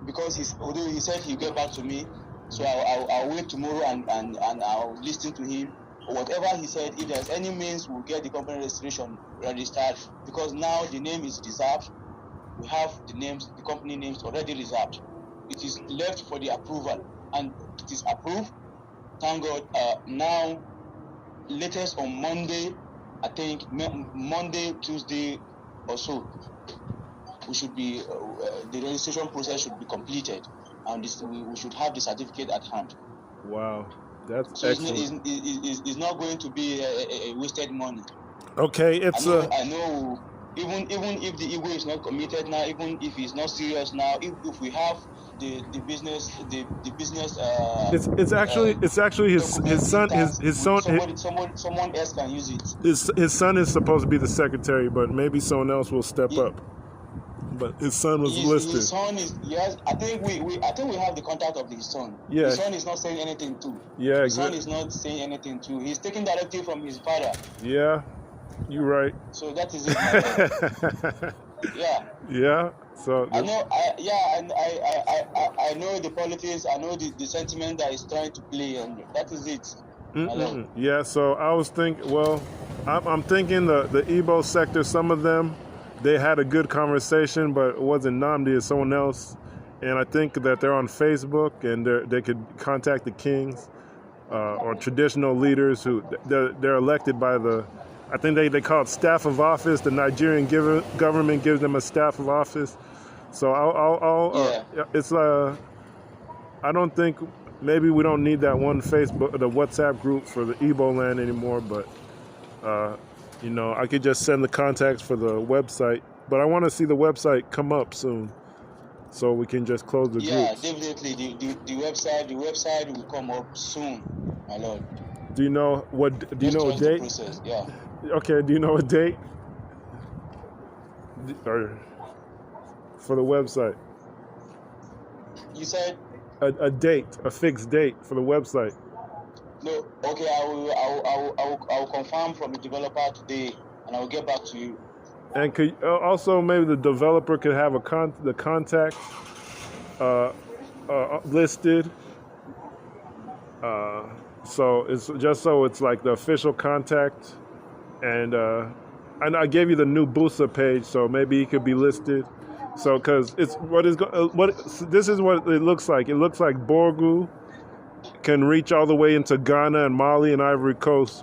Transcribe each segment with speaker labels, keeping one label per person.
Speaker 1: because although he said he'll get back to me, so I'll wait tomorrow and I'll listen to him. Whatever he said, if there's any means, we'll get the company registration registered, because now the name is reserved. We have the company names already reserved. It is left for the approval, and it is approved. Thank God. Now, latest on Monday, I think Monday, Tuesday or so, we should be the registration process should be completed, and we should have the certificate at hand.
Speaker 2: Wow, that's
Speaker 1: so
Speaker 2: excellent.
Speaker 1: It's not going to be a wasted money.
Speaker 2: Okay,
Speaker 1: I know. Even if the Igbo is not committed now, even if he's not serious now, if we have the business.
Speaker 2: It's actually his son.
Speaker 1: Someone else can use it.
Speaker 2: His son is supposed to be the secretary, but maybe someone else will step up. But his son was listed.
Speaker 1: His son is, yes. I think we have the contact of his son.
Speaker 2: Yeah.
Speaker 1: His son is not saying anything too.
Speaker 2: Yeah,
Speaker 1: his son is not saying anything too. He's taking directive from his father.
Speaker 2: Yeah, you're right.
Speaker 1: So that is it. Yeah.
Speaker 2: Yeah. So
Speaker 1: I know. I know the politics. I know the sentiment that he's trying to play, and that is it.
Speaker 2: Yeah. So I was thinking. Well, I'm thinking the Igbo sector. Some of them, they had a good conversation, but it wasn't Namdi, it's someone else. And I think that they're on Facebook, and they could contact the kings or traditional leaders who they're elected by the. I think they call it staff of office. The Nigerian government gives them a staff of office. So it's I don't think, maybe we don't need that one Facebook, the WhatsApp group for the Igbo land anymore, but I could just send the contacts for the website. But I want to see the website come up soon, so we can just close the groups.
Speaker 1: Yeah, definitely. The website will come up soon, my lord.
Speaker 2: Do you know what? Do you know a date?
Speaker 1: Process, yeah.
Speaker 2: Okay. Do you know a date? Or for the website?
Speaker 1: You said
Speaker 2: a date, a fixed date for the website.
Speaker 1: No. Okay. I will confirm from the developer today, and I will get back to you.
Speaker 2: And could also maybe the developer could have the contact listed. So it's just so it's like the official contact, and I gave you the new Busa page, so maybe he could be listed. So because it's this is what it looks like. It looks like Borgu can reach all the way into Ghana and Mali and Ivory Coast,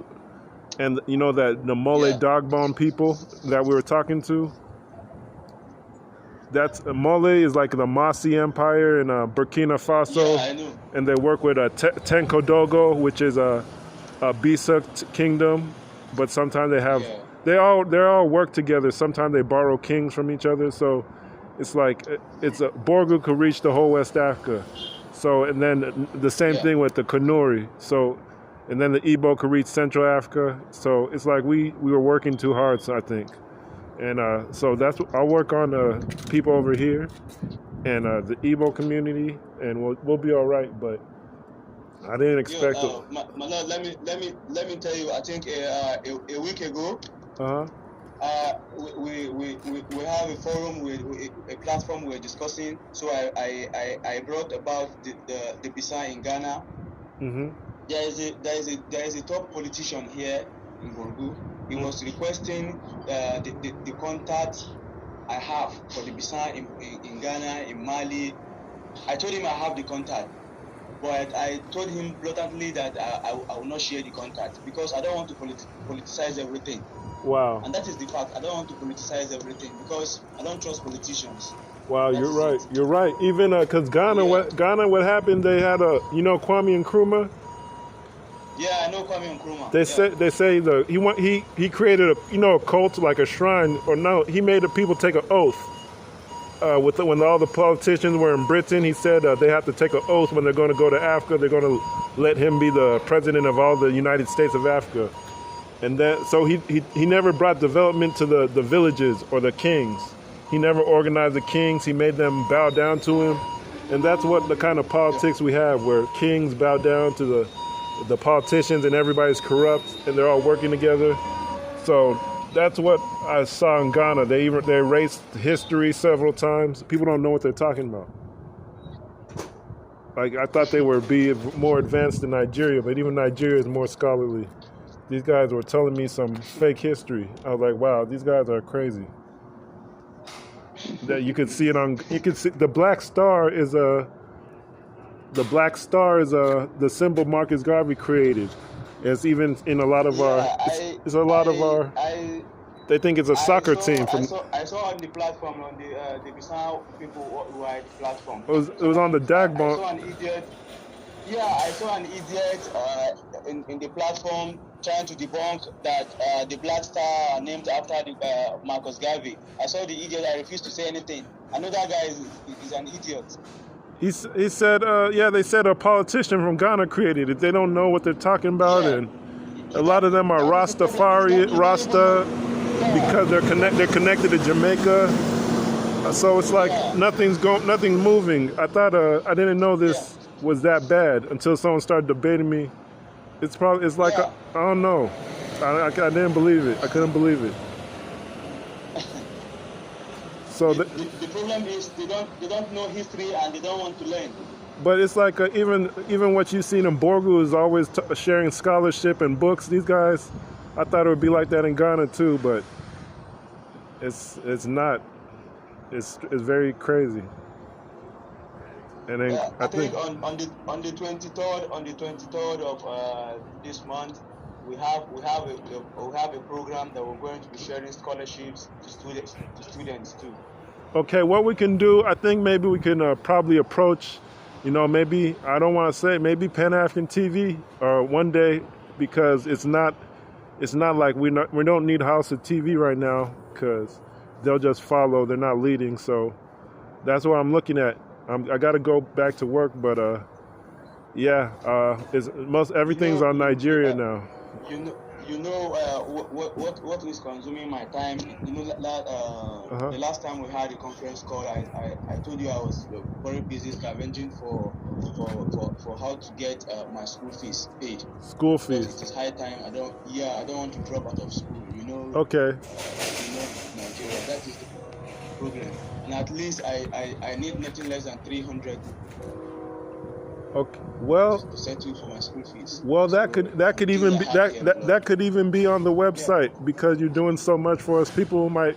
Speaker 2: and you know that the Mole Dogbon people that we were talking to. That's Mole is like the Masi Empire in Burkina Faso,
Speaker 1: yeah, I know.
Speaker 2: And they work with Tenkodogo, which is a Bisa kingdom, but sometimes they have they all work together. Sometimes they borrow kings from each other, so it's like Borgu could reach the whole West Africa. So and then the same thing with the Kanuri. So and then the Igbo could reach Central Africa. So it's like we were working too hard, so I think. And so I'll work on people over here and the Igbo community, and we'll be all right. But I didn't expect it.
Speaker 1: My lord, let me tell you. I think a week ago, we have a forum with a platform we're discussing. So I brought about the Bisa in Ghana. Mm-hmm. There is a top politician here in Borgu. He was requesting the contact I have for the Bisa in Ghana, in Mali. I told him I have the contact, but I told him blatantly that I will not share the contact because I don't want to politicize everything.
Speaker 2: Wow.
Speaker 1: And that is the fact. I don't want to politicize everything because I don't trust politicians.
Speaker 2: Wow, you're right. You're right. Even because Ghana, what happened? They had Kwame Nkrumah.
Speaker 1: Yeah, I know Kwame Nkrumah.
Speaker 2: They say he created a cult, like a shrine, or no, he made the people take an oath. When all the politicians were in Britain, he said they have to take an oath when they're going to go to Africa. They're going to let him be the president of all the United States of Africa. And then so he never brought development to the villages or the kings. He never organized the kings. He made them bow down to him. And that's what the kind of politics we have, where kings bow down to the politicians and everybody's corrupt and they're all working together. So that's what I saw in Ghana. They erased history several times. People don't know what they're talking about. Like I thought they would be more advanced than Nigeria, but even Nigeria is more scholarly. These guys were telling me some fake history. I was like, wow, these guys are crazy. That you could see it on. You could see the black star is a. The black star is the symbol Marcus Garvey created. It's even in a lot of our. It's a lot of our. They think it's a soccer team.
Speaker 1: I saw on the platform on the Bissau people who are at the platform.
Speaker 2: It was on the Dagbon.
Speaker 1: I saw an idiot. Yeah, I saw an idiot in the platform trying to debunk that the black star are named after the Marcus Garvey. I saw the idiot. I refused to say anything. I know that guy is an idiot.
Speaker 2: He said, they said a politician from Ghana created it. They don't know what they're talking about, and a lot of them are Rasta, because they're connected to Jamaica. So it's like nothing's moving. I thought I didn't know this was that bad until someone started debating me. It's like I don't know. I didn't believe it. I couldn't believe it. So
Speaker 1: the problem is they don't know history and they don't want to learn.
Speaker 2: But it's like even what you've seen in Borgu is always sharing scholarship and books. These guys, I thought it would be like that in Ghana too, but it's not. It's very crazy. And then I think
Speaker 1: on the 23rd of this month, we have a program that we're going to be sharing scholarships to students too.
Speaker 2: Okay, what we can do, I think maybe we can probably approach, maybe, I don't want to say, maybe Pan-African TV one day, because it's not like we don't need House of TV right now, because they'll just follow, they're not leading, so that's what I'm looking at. I got to go back to work, but everything's on Nigeria now.
Speaker 1: What is consuming my time? The last time we had a conference call, I told you I was very busy scavenging for how to get my school fees paid.
Speaker 2: School fees.
Speaker 1: It is high time. I don't want to drop out of school.
Speaker 2: Okay.
Speaker 1: Nigeria. That is the problem. And at least I need nothing less than 300.
Speaker 2: Okay. Well,
Speaker 1: to settle for my school fees.
Speaker 2: Well, that could even be on the website, because you're doing so much for us. People might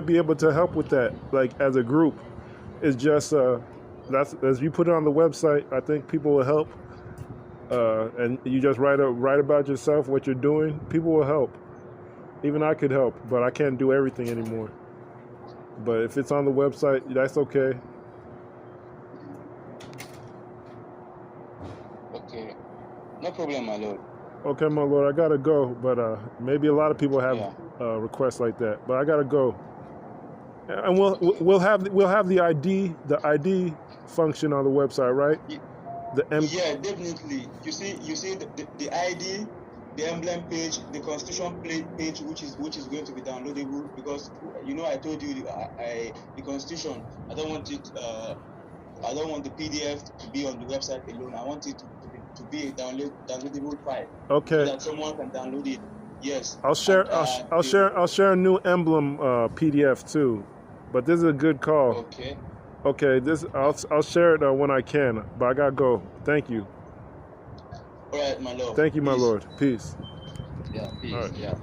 Speaker 2: be able to help with that, like as a group. It's just that's as you put it on the website. I think people will help, and you just write about yourself, what you're doing. People will help. Even I could help, but I can't do everything anymore. But if it's on the website, that's okay.
Speaker 1: No problem, my lord.
Speaker 2: Okay, my lord, I gotta go, but maybe a lot of people have requests like that. But I gotta go, and we'll have the ID function on the website, right?
Speaker 1: Yeah, definitely. You see the ID, the emblem page, the constitution page, which is going to be downloadable, because I told you the constitution. I don't want it. I don't want the PDF to be on the website alone. I want it to be a downloadable file.
Speaker 2: Okay.
Speaker 1: So that someone can download it. Yes.
Speaker 2: I'll share a new emblem PDF too. But this is a good call.
Speaker 1: Okay.
Speaker 2: Okay. I'll share it when I can. But I gotta go. Thank you.
Speaker 1: All right, my lord.
Speaker 2: Thank you, my lord. Peace.
Speaker 1: Yeah. Peace.
Speaker 2: All right.
Speaker 1: Yeah.